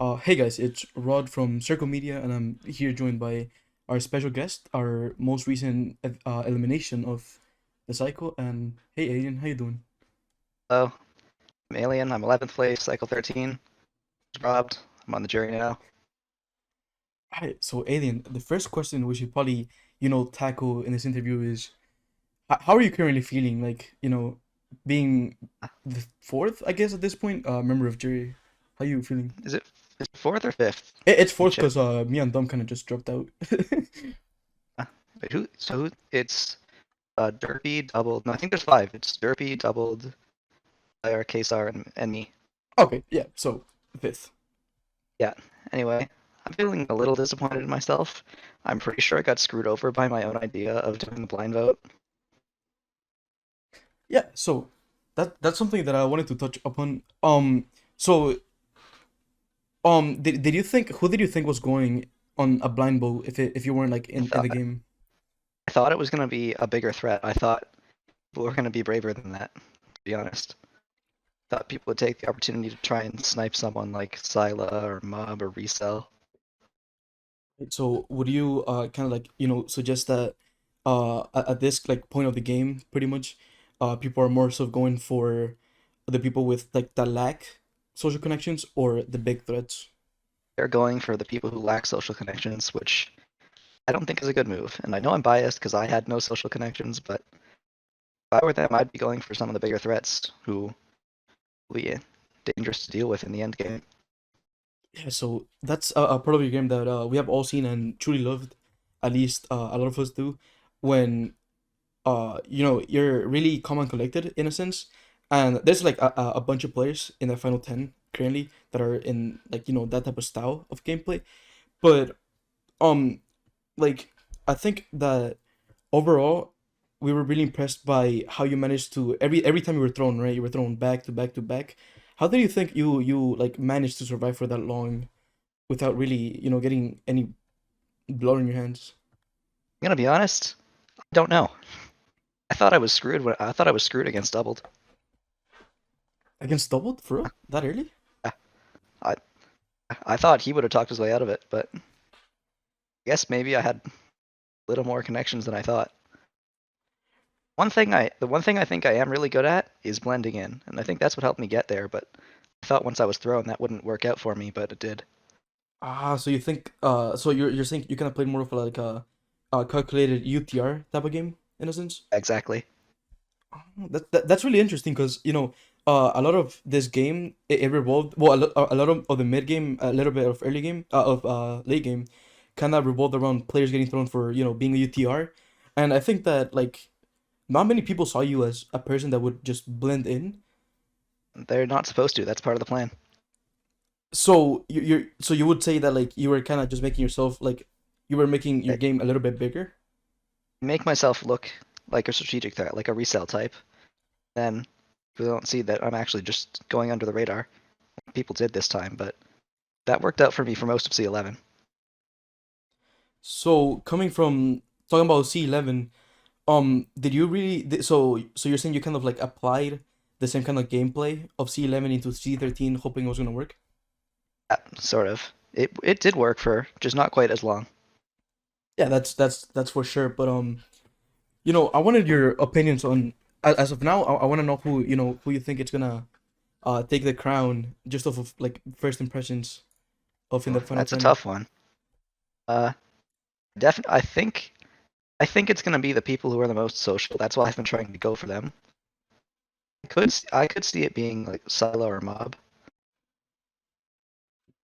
Hey guys, it's Rod from Circle Media, and I'm here joined by our special guest, our most recent elimination of the cycle. And hey, Alien, how you doing? Hello, I'm Alien. I'm 11th place, Cycle 13. Was robbed. I'm on the jury now. Alright, so Alien, the first question we should probably, tackle in this interview is, how are you currently feeling? Like, being the fourth, I guess, at this point, member of jury. How you feeling? Is it fourth or fifth? It's You fourth check. because me and Dom kind of just dropped out. Uh, Wait, it's Derpy doubled. No, I think there's five. It's Derpy doubled, IR, KSR, and me. Okay, yeah, so fifth. Yeah. Anyway, I'm feeling a little disappointed in myself. I'm pretty sure I got screwed over by my own idea of doing the blind vote. Yeah, so that's something that I wanted to touch upon. Did you think who did you think was going on a blind boat if you weren't like I in the thought game? I thought it was gonna be a bigger threat. I thought people were gonna be braver than that, to be honest. Thought people would take the opportunity to try and snipe someone like Scylla or Mob or Resell. So would you kind of like suggest that at this like point of the game, pretty much, people are more so going for the people with like that lack social connections or the big threats? They're going for the people who lack social connections, which I don't think is a good move. And I know I'm biased because I had no social connections, but if I were them, I'd be going for some of the bigger threats who will be dangerous to deal with in the end game. Yeah, so that's a part of your game that we have all seen and truly loved. At least a lot of us do. When you're really calm and collected in a sense, and there's like a bunch of players in the final 10 currently that are in like that type of style of gameplay. But um like I think that overall we were really impressed by how you managed to every time you were thrown, right, you were thrown back to back to back. How do you think you like managed to survive for that long without really getting any blood on your hands? I'm gonna be honest, I don't know. I thought I was screwed against doubled. Against doubled for real that early? Yeah, I I thought he would have talked his way out of it, but I guess maybe I had a little more connections than I thought. The one thing I think I am really good at is blending in, and I think that's what helped me get there. But I thought once I was thrown that wouldn't work out for me, but it did. So you think so you're saying you kind of played more of like a calculated UTR type of game in a sense? Exactly. Oh, that's really interesting because a lot of this game it revolved a lot of the mid game, a little bit of early game, of late game kind of revolved around players getting thrown for being a UTR. And I think that like not many people saw you as a person that would just blend in. They're not supposed to. That's part of the plan. So you would say that like you were kind of just making yourself like you were making your I game a little bit bigger. make myself look like a strategic threat, like a resell type. Then people don't see that I'm actually just going under the radar. People did this time, but that worked out for me for most of C11. So coming from talking about C11, did you really so you're saying you kind of like applied the same kind of gameplay of C11 into C13 hoping it was gonna work? Yeah, sort of. It did work for just not quite as long. Yeah, that's for sure. But I wanted your opinions on as of now. I want to know who you think it's gonna take the crown just off of like first impressions of in the final That's a 10. tough one. Uh, definitely. I think it's gonna be the people who are the most social. That's why I've been trying to go for them. I could see it being like Silo or Mob.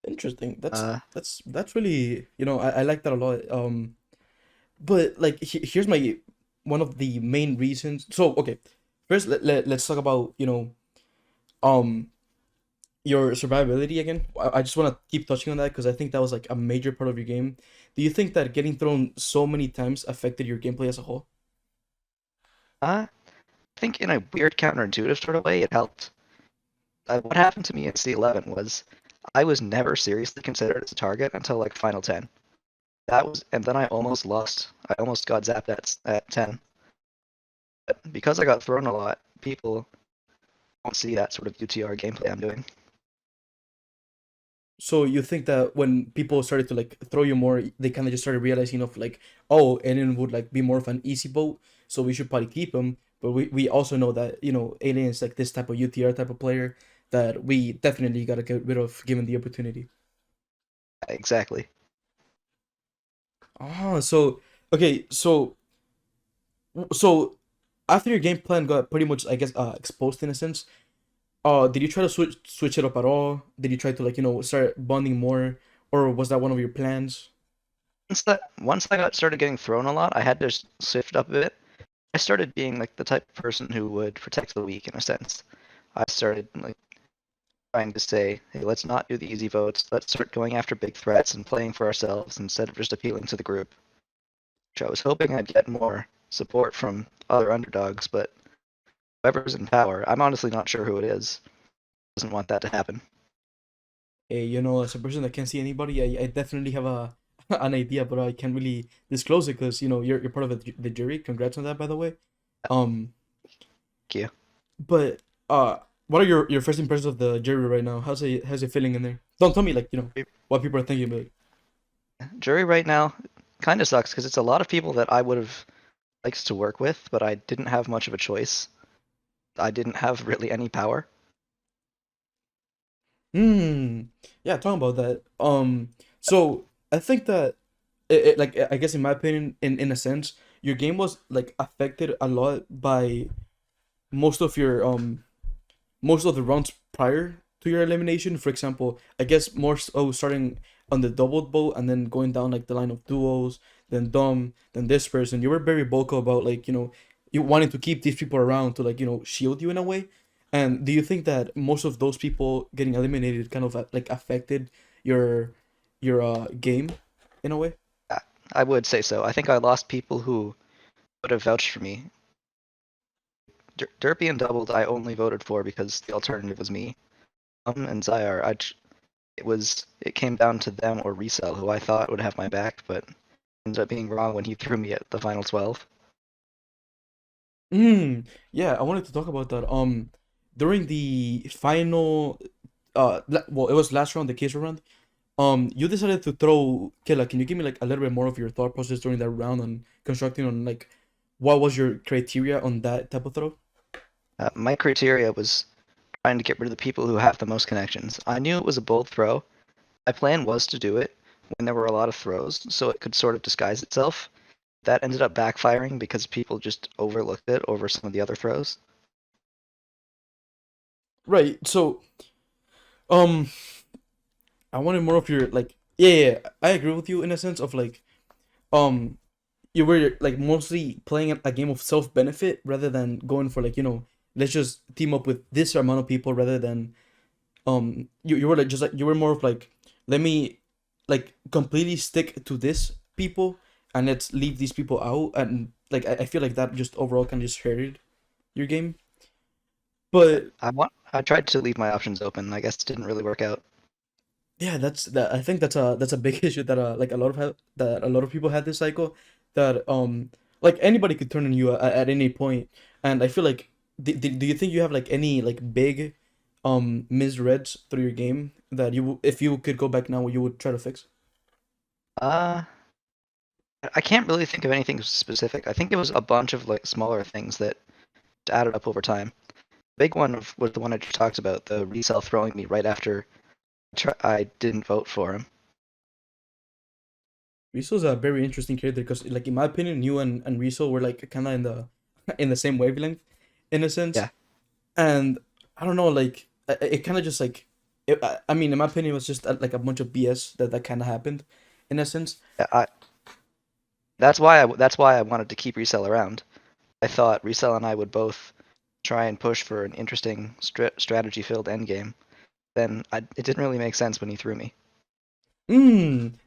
Interesting. Uh, That's really I like that a lot. But like here's my one of the main reasons. So okay, first let's talk about um your survivability again. I just want to keep touching on that because I think that was like a major part of your game. Do you think that getting thrown so many times affected your gameplay as a whole? I think in a weird counterintuitive sort of way, it helped. What happened to me in C11 was I was never seriously considered as a target until like Final 10. And then I almost lost. I almost got zapped at 10. But because I got thrown a lot, people don't see that sort of UTR gameplay I'm doing. So you think that when people started to like throw you more, they kind of just started realizing of like, oh, Alien would like be more of an easy boat, so we should probably keep him. But we also know that Alien is like this type of UTR type of player that we definitely gotta get rid of given the opportunity. Exactly. Ah, so okay, so after your game plan got pretty much, I guess, exposed in a sense, did you try to switch it up at all? Did you try to like start bonding more, or was that one of your plans? Once I got started getting thrown a lot, I had to shift up a bit. I started being like the type of person who would protect the weak in a sense. I started like trying to say, hey, let's not do the easy votes. Let's start going after big threats and playing for ourselves instead of just appealing to the group. Which I was hoping I'd get more support from other underdogs, but whoever's in power, I'm honestly not sure who it is, doesn't want that to happen. As a person that can't see anybody, I definitely have a an idea, but I can't really disclose it because you're part of the jury. Congrats on that, by the way. Um, Thank you. but what are your first impressions of the jury right now? How's it feeling in there? Don't tell me like what people are thinking, but Jury right now kind of sucks because it's a lot of people that I would have liked to work with, but I didn't have much of a choice. I didn't have really any power. hmm, yeah, talking about that. So I think that like I guess in my opinion, in a sense, your game was like affected a lot by most of your most of the rounds prior to your elimination. For example, I guess more so starting on the doubled boat and then going down like the line of duos, then Dom, then this person. You were very vocal about like you wanting to keep these people around to like shield you in a way. And do you think that most of those people getting eliminated kind of like affected your game in a way? I I would say so. I think I lost people who would have vouched for me. Derpy and Doubled I only voted for because the alternative was me. And Zyar, it came down to them or Resell, who I thought would have my back, but ended up being wrong when he threw me at the final 12. Yeah, I wanted to talk about that. During the final, well, it was last round, the case round. You decided to throw Killa. Can you give me like a little bit more of your thought process during that round on constructing on like what was your criteria on that type of throw? My criteria was trying to get rid of the people who have the most connections. I knew it was a bold throw. My plan was to do it when there were a lot of throws, so it could sort of disguise itself. That ended up backfiring because people just overlooked it over some of the other throws. Right. So, um, I wanted more of your like, yeah, I agree with you in a sense of like, um, you were like mostly playing a game of self benefit rather than going for like let's just team up with this amount of people rather than you were like just like you were more of like let me like completely stick to this people and let's leave these people out and like I feel like that just overall kind of just hurted your game, but I tried to leave my options open. I guess it didn't really work out. yeah, I think that's a big issue that like that a lot of people had this cycle that like anybody could turn on you at any point, and I feel like do you think you have like any like big misreads through your game that if you could go back now you would try to fix? Uh, I can't really think of anything specific. I think it was a bunch of like smaller things that added up over time. Big one was the one I just talked about, the resell throwing me right after I didn't vote for him. Riso's a very interesting character because like in my opinion you and Riso were like kind of in the in the same wavelength in a sense, Yeah, and I don't know like it kind of just like I mean in my opinion it was just like a bunch of BS that kind of happened in a sense. yeah, that's why I wanted to keep resell around. I thought resell and I would both try and push for an interesting strategy-filled endgame. It didn't really make sense when he threw me.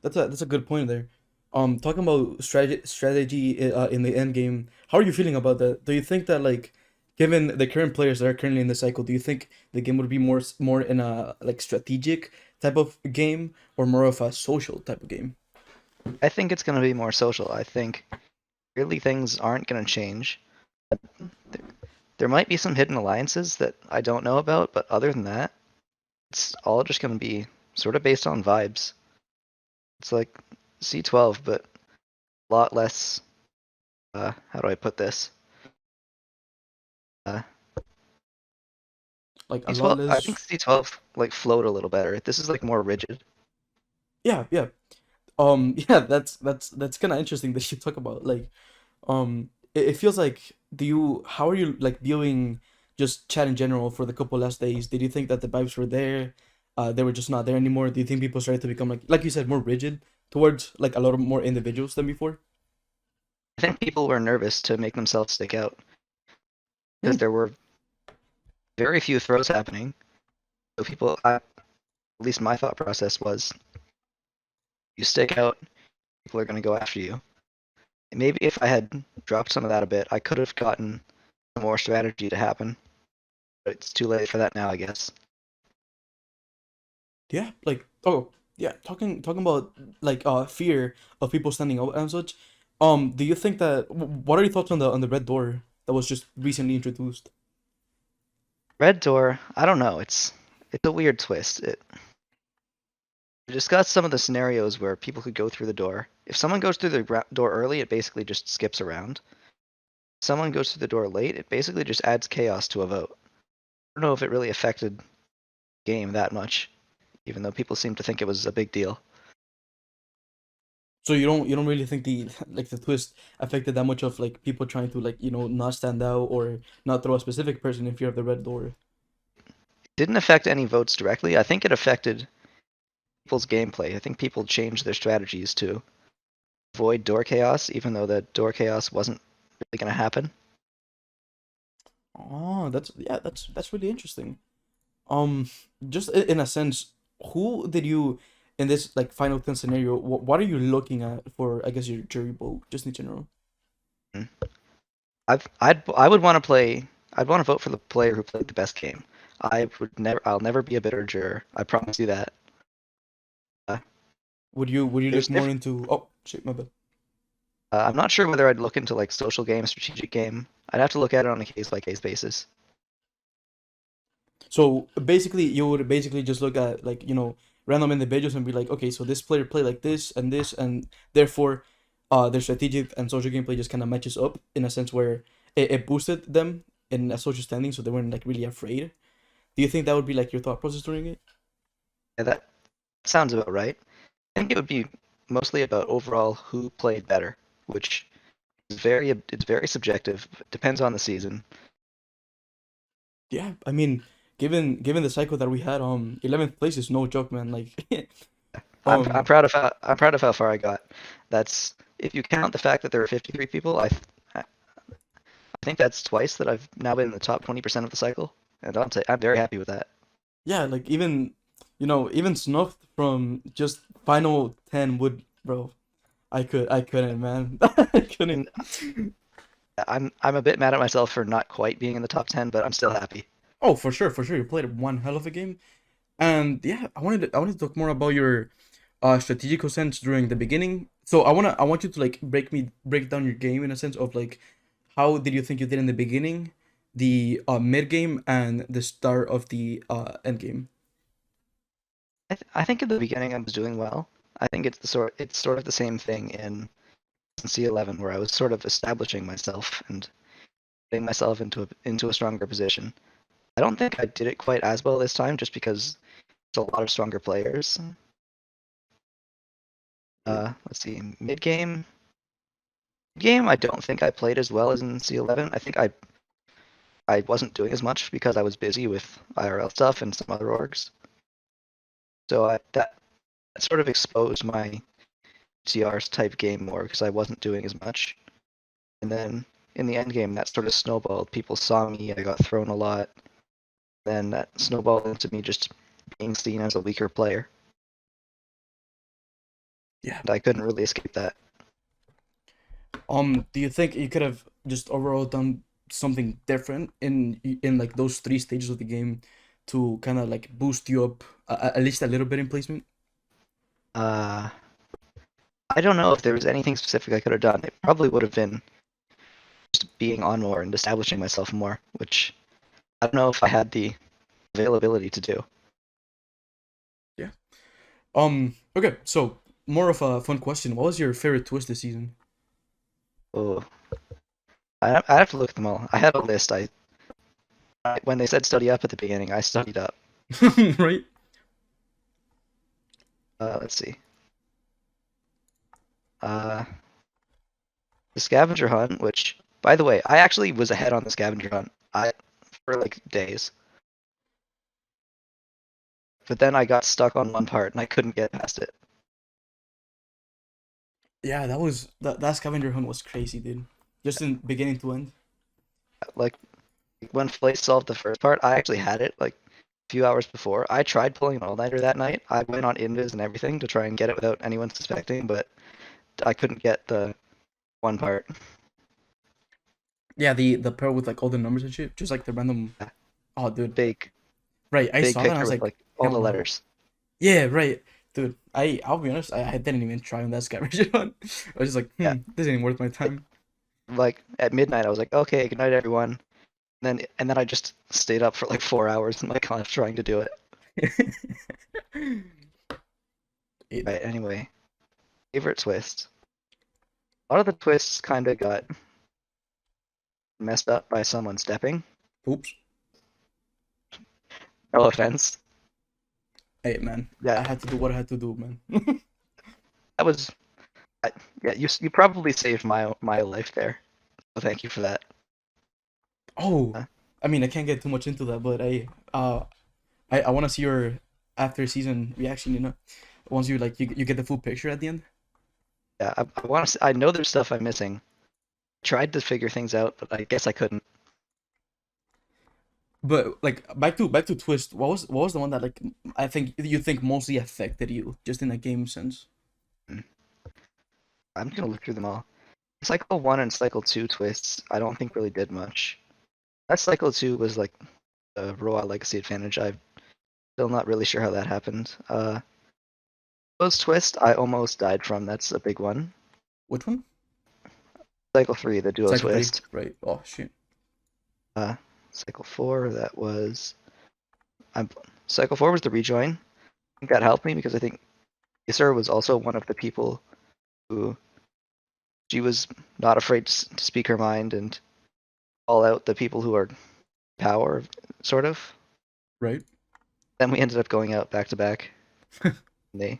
That's a good point there. Talking about strategy in the end game, how are you feeling about that? Do you think that like, given the current players that are currently in the cycle, do you think the game would be more in a like strategic type of game or more of a social type of game? I think it's going to be more social. I think really things aren't going to change. There, there might be some hidden alliances that I don't know about, but other than that, it's all just going to be sort of based on vibes. It's like C12, but a lot less. How do I put this? Uh, Like a lot C12, I think less. C12 like flowed a little better. This is like more rigid. Yeah, yeah. Yeah, that's kind of interesting that you talk about. Like, it feels like, how are you like viewing just chat in general for the couple last days? Did you think that the vibes were there? They were just not there anymore. Do you think people started to become like you said, more rigid towards like a lot of more individuals than before? I think people were nervous to make themselves stick out because Hmm. there were very few throws happening. So at least my thought process was, you stick out, people are going to go after you. And maybe if I had dropped some of that a bit, I could have gotten more strategy to happen. But it's too late for that now, I guess. Yeah, like, oh yeah, talking about like fear of people standing out and such. Do you think that what are your thoughts on the red door that was just recently introduced? Red Door, I don't know. It's a weird twist. We discussed some of the scenarios where people could go through the door. If someone goes through the door early, it basically just skips around. If someone goes through the door late, it basically just adds chaos to a vote. I don't know if it really affected the game that much, even though people seem to think it was a big deal. So you don't really think the like the twist affected that much of like people trying to like not stand out or not throw a specific person in fear of the red door. It didn't affect any votes directly. I think it affected people's gameplay. I think people changed their strategies to avoid door chaos, even though the door chaos wasn't really going to happen. Oh, that's really interesting. Um, just in a sense, who did you in this like final 10 scenario? What are you looking at for I guess your jury vote just in general? I would want to play. I'd want to vote for the player who played the best game. I'll never be a bitter juror. I promise you that. Uh, Would you there's look more diff- into? Oh shit, my bad. I'm not sure whether I'd look into like social game, strategic game. I'd have to look at it on a case by case basis. So basically, you would basically just look at like random individuals and be like, okay, so this player played like this, and therefore, their strategic and social gameplay just kind of matches up in a sense where it boosted them in a social standing, so they weren't like really afraid. Do you think that would be like your thought process during it? Yeah, that sounds about right. I think it would be mostly about overall who played better, which is it's very subjective. Depends on the season. Yeah, I mean, given the cycle that we had, 11th place is no joke, man. Like, I'm um, I'm proud of how far I got. That's if you count the fact that there were 53 people. I think that's twice that I've now been in the top 20% of the cycle, and I'm very happy with that. yeah, like even snuffed from just final 10 would, bro. I couldn't, man. I couldn't. And I'm a bit mad at myself for not quite being in the top 10, but I'm still happy. Oh, for sure, for sure. You played one hell of a game. And yeah, I wanted to talk more about your strategical sense during the beginning. So I want you to like break down your game in a sense of like how did you think you did in the beginning, the mid game and the start of the end game. I think in the beginning I was doing well. I think it's sort of the same thing in C11 where I was sort of establishing myself and putting myself into a stronger position. I don't think I did it quite as well this time just because there's a lot of stronger players. Yeah. Let's see, game I don't think I played as well as in C11. I think I wasn't doing as much because I was busy with IRL stuff and some other orgs. So that sort of exposed my TR's type game more because I wasn't doing as much. And then in the end game, that sort of snowballed. People saw me, I got thrown a lot. Then that snowballed into me just being seen as a weaker player. Yeah. And I couldn't really escape that. Do you think you could have just overall done something different in like those three stages of the game to kind of like boost you up at least a little bit in placement? Uh, I don't know if there was anything specific I could have done. It probably would have been just being on more and establishing myself more, which I don't know if I had the availability to do. Yeah. Okay, so more of a fun question. What was your favorite twist this season? Oh, I have to look at them all. I had a list. When they said study up at the beginning, I studied up. Right? Let's see. Uh, the scavenger hunt, which, by the way, I actually was ahead on the scavenger hunt. I for like days, but then I got stuck on one part and I couldn't get past it. Yeah, that scavenger hunt was crazy, dude. Just in beginning to end. Like when Flay solved the first part, I actually had it like a few hours before. I tried pulling an all-nighter that night. I went on Invis and everything to try and get it without anyone suspecting, but I couldn't get the one part. Yeah, the part with like all the numbers and shit, just like the random. Oh, dude. Big, Right, I big saw that and I picture was with like, like all hell the no. letters. Yeah, right, dude. I'll be honest, I didn't even try on that scavenger hunt. I was just like, Yeah, this ain't worth my time. like at midnight, I was like, okay, good night, everyone. And then I just stayed up for like 4 hours in my class trying to do it. It. Right. Anyway, favorite twist. A lot of the twists kind of got messed up by someone stepping. Oops. No offense. Hey, man. Yeah, I had to do what I had to do, man. that was. Yeah, you probably saved my life there. So thank you for that. Oh, Uh, I mean, I can't get too much into that, but I want to see your after season reaction. Once you like you get the full picture at the end. yeah, I want to. I know there's stuff I'm missing. Tried to figure things out, but I guess I couldn't. But like back to Twist. What was the one that like I think you think mostly affected you just in a game sense? Hmm. I'm gonna look through them all. Cycle 1 and Cycle 2 twists, I don't think really did much. That Cycle 2 was like a Roa legacy advantage. I'm still not really sure how that happened. Those twist, I almost died from. That's a big one. Which one? Cycle 3, the duo Cycle three, twist. right? Oh shit. Uh, Cycle 4, that was. I'm, Cycle 4 was the rejoin. I think that helped me because I think Isra was also one of the people who she was not afraid to speak her mind and call out the people who are power, sort of. Right. Then we ended up going out back to back. They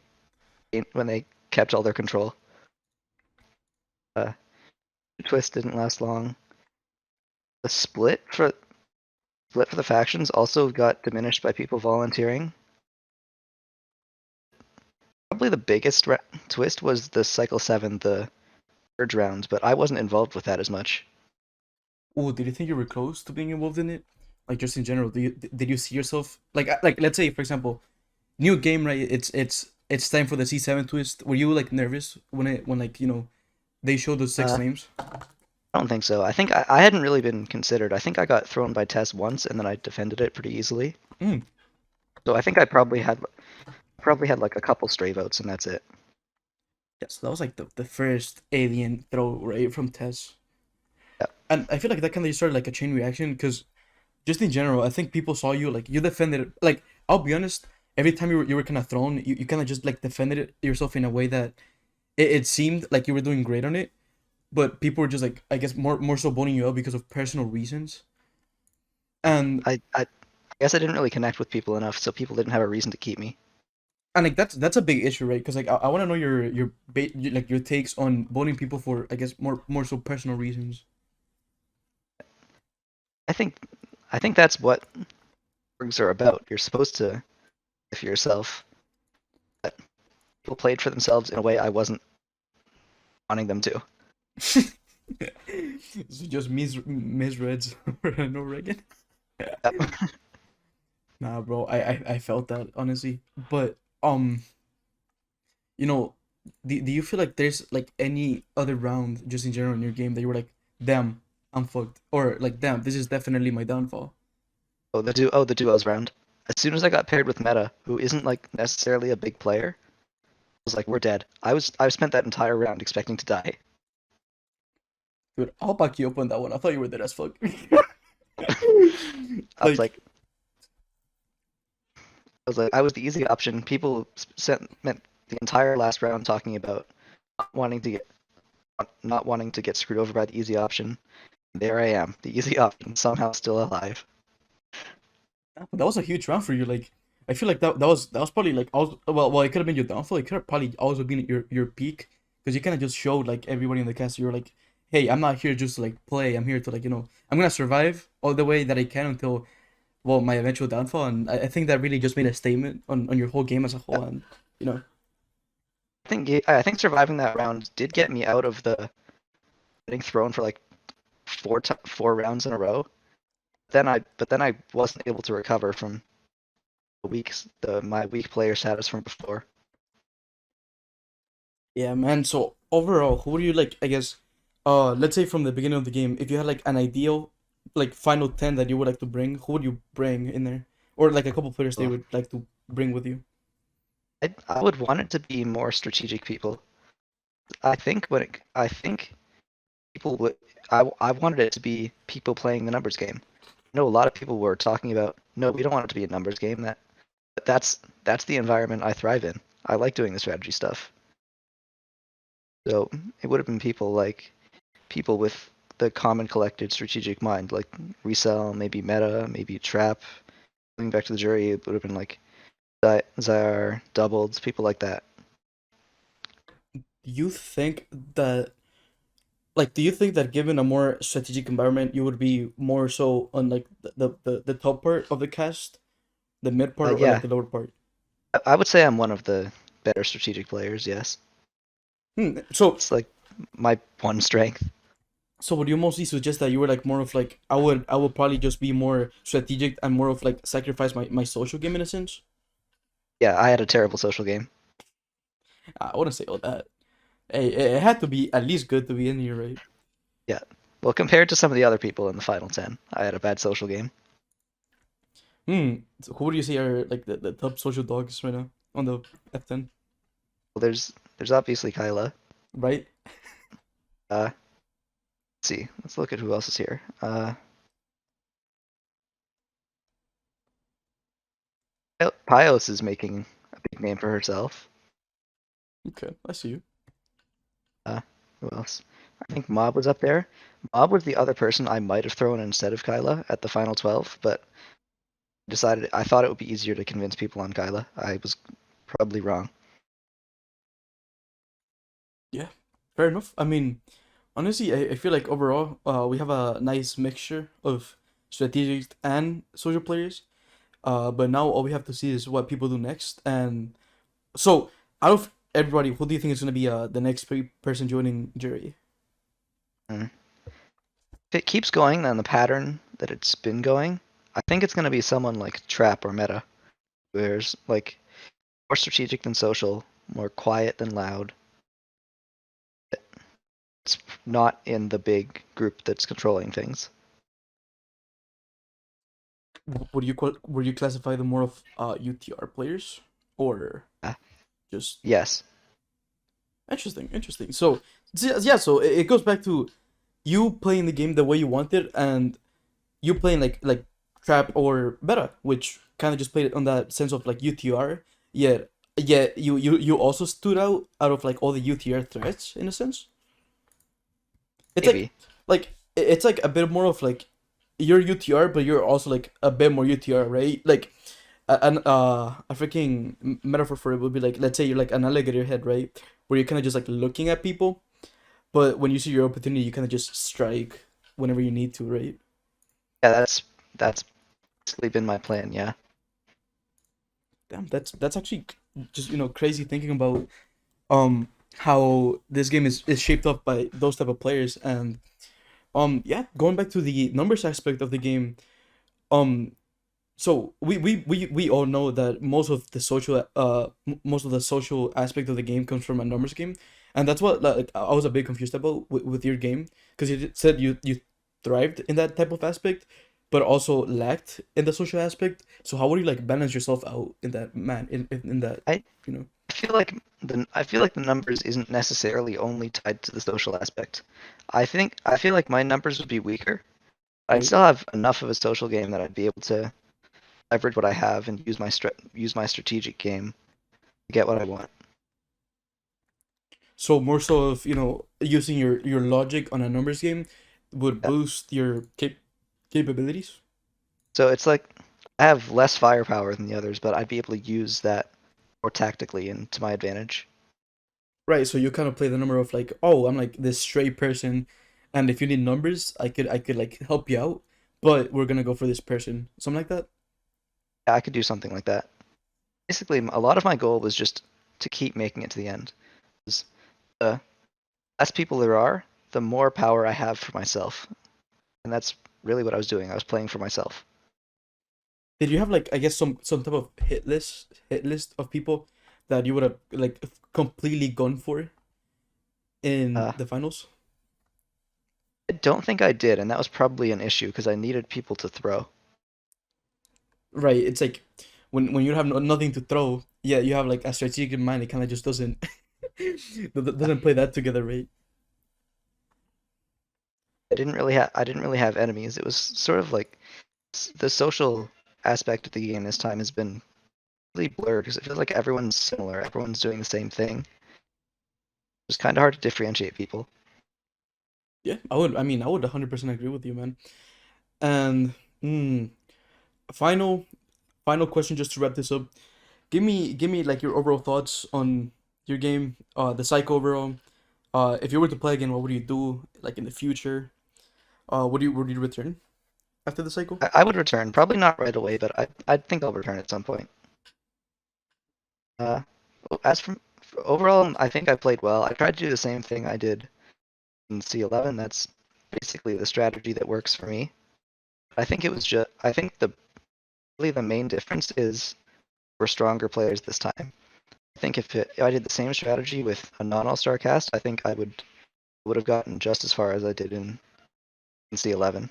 when they kept all their control. Uh, Twist didn't last long. The split for the factions also got diminished by people volunteering. Probably the biggest twist was the Cycle 7, the third round, but I wasn't involved with that as much. Oh, did you think you were close to being involved in it? Like just in general, did you see yourself like let's say for example, new game, right? It's time for the C7 twist. Were you like nervous when like they showed those six Uh, names? I don't think so. I think I hadn't really been considered. I think I got thrown by Tess once, and then I defended it pretty easily. Mm. So I think I probably had like a couple stray votes, and that's it. Yeah, so that was like the first alien throw right from Tess, Yeah. and I feel like that kind of started like a chain reaction because just in general, I think people saw you like you defended it. Like I'll be honest, every time you were kind of thrown, you kind of just like defended it yourself in a way that it seemed like you were doing great on it, but people were just like I guess more so boning you out because of personal reasons. And I guess I didn't really connect with people enough, so people didn't have a reason to keep me. like that's a big issue, right? Because like I want to know like your takes on boning people for I guess more so personal reasons. I think I think that's what orgs are about. You're supposed to play for yourself. But people played for themselves in a way I wasn't wanting them to. So just misreads for no Reagan. Yep. Nah, bro, I felt that honestly, but um, you know, do you feel like there's like any other round just in general in your game that you were like, damn, I'm fucked, or like, damn, this is definitely my downfall? The duos round. As soon as I got paired with Meta, who isn't like necessarily a big player, I was like, we're dead. I spent that entire round expecting to die. Dude, I'll back you up on that one. I thought you were dead as fuck. I was Like, like, I was the easy option. People spent the entire last round talking about wanting to get not wanting to get screwed over by the easy option. There I am, the easy option, somehow still alive. That was a huge round for you. Like, I feel like that was probably like also well it could have been your downfall. It could have probably also been your peak because you kind of just showed like everybody in the cast. You're like, hey, I'm not here just to like play. I'm here to like I'm gonna survive all the way that I can until my eventual downfall. And I think that really just made a statement on your whole game as a whole. And you know, I think surviving that round did get me out of the getting thrown for like four rounds in a row. But then I wasn't able to recover from my weak player status from before. yeah, man. So overall, who would you like? I guess, let's say from the beginning of the game, if you had like an ideal, like final 10 that you would like to bring, who would you bring in there, or like a couple players they So would like to bring with you? I would want it to be more strategic people. I think people would I wanted it to be people playing the numbers game. I know a lot of people were talking about no, we don't want it to be a numbers game. That's the environment I thrive in. I like doing the strategy stuff. So it would have been people with the common collected strategic mind, like resell, maybe meta, maybe trap. Going back to the jury, it would have been like Zyar, doubled, people like that. Do you think that do you think that given a more strategic environment, you would be more so on like the top part of the cast, the mid part, or like Yeah, the lower part? I would say I'm one of the better strategic players. Yes, So it's like my one strength. would you mostly suggest that you were like more of like I would probably just be more strategic and more of like sacrifice my social game in a sense? Yeah, I had a terrible social game. I wouldn't say all that. Hey, it had to be at least good to be in here, right? Yeah. Well, compared to some of the other people in the final 10, I had a bad social game. So who would you say are like the top social dogs right now on the F10, Well, there's obviously Kyla. right? Let's see. Let's look at who else is here. Pios is making a big name for herself. Okay, I see you. Uh, who else? I think Mob was up there. Mob was the other person I might have thrown instead of Kyla at the final 12, but decided I thought it would be easier to convince people on Kyla. I was probably wrong. Yeah, fair enough. I mean, honestly, I feel like overall, we have a nice mixture of strategic and social players. But now all we have to see is what people do next. And so, out of everybody, who do you think is gonna be the next person joining jury? Mm. If it keeps going on the pattern that it's been going, I think it's going to be someone like Trap or Meta, where's like more strategic than social, more quiet than loud. It's not in the big group that's controlling things. Would you classify them more of UTR players or Uh, just yes. interesting? Interesting. So yeah, so it goes back to you playing the game the way you want it, and you playing like trap or meta, which kind of just played it on that sense of like UTR. Yet you also stood out of like all the UTR threats in a sense. It's Maybe. it's like a bit more of like you're UTR, but you're also like a bit more UTR, right? Like a freaking metaphor for it would be like, let's say you're like an alligator head, right? Where you're kind of just like looking at people, but when you see your opportunity, you kind of just strike whenever you need to, right? Yeah, that's basically been my plan, yeah. Damn, that's actually just crazy thinking about how this game is shaped up by those type of players. And yeah, going back to the numbers aspect of the game, um so we all know that most of the social aspect of the game comes from a numbers game, and that's what like I was a bit confused about with your game, because you said you thrived in that type of aspect but also lacked in the social aspect. So how would you like balance yourself out in that, man, in that, I you know I feel like the numbers isn't necessarily only tied to the social aspect. I feel like my numbers would be weaker. I'd right? still have enough of a social game that I'd be able to leverage what I have and use my strategic game to get what I want. So more so of, using your logic on a numbers game would Yeah. boost your capabilities. So it's like I have less firepower than the others, but I'd be able to use that more tactically and to my advantage. Right, so you kind of play the number of like, oh, I'm like this stray person, and if you need numbers, I could like help you out, but we're gonna go for this person, something like that. Yeah, I could do something like that. Basically, a lot of my goal was just to keep making it to the end. 'Cause the less people there are, the more power I have for myself, and that's really what I was doing. I was playing for myself. Did you have like, I guess, some type of hit list of people that you would have like completely gone for in Uh, the finals? I don't think I did, and that was probably an issue because I needed people to throw. Right, it's like when you have nothing to throw, yeah, you have like a strategic mind. It kind of just doesn't doesn't play that together, right? I didn't really have enemies. It was sort of like the social aspect of the game this time has been really blurred because it feels like everyone's similar. Everyone's doing the same thing. It's kind of hard to differentiate people. Yeah, I would. I mean, I would 100% agree with you, man. And mm, final final question, just to wrap this up. Give me like your overall thoughts on your game, the cycle overall. If you were to play again, what would you do like in the future? Would you return after the cycle? I would return, probably not right away, but I think I'll return at some point. Uh, as for overall, I think I played well. I tried to do the same thing I did in C11. That's basically the strategy that works for me. I think it was just I think the really the main difference is we're stronger players this time. I think if I did the same strategy with a non-all-star cast, I think I would have gotten just as far as I did in C11.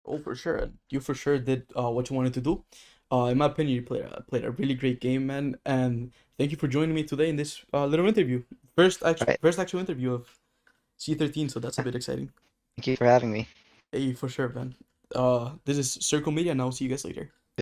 Oh, for sure. You for sure did what you wanted to do. In my opinion, you played a really great game, man. And thank you for joining me today in this little interview. All right. First actual interview of C13, so that's a bit exciting. Thank you for having me. Hey, for sure, man. This is Circle Media, and I'll see you guys later.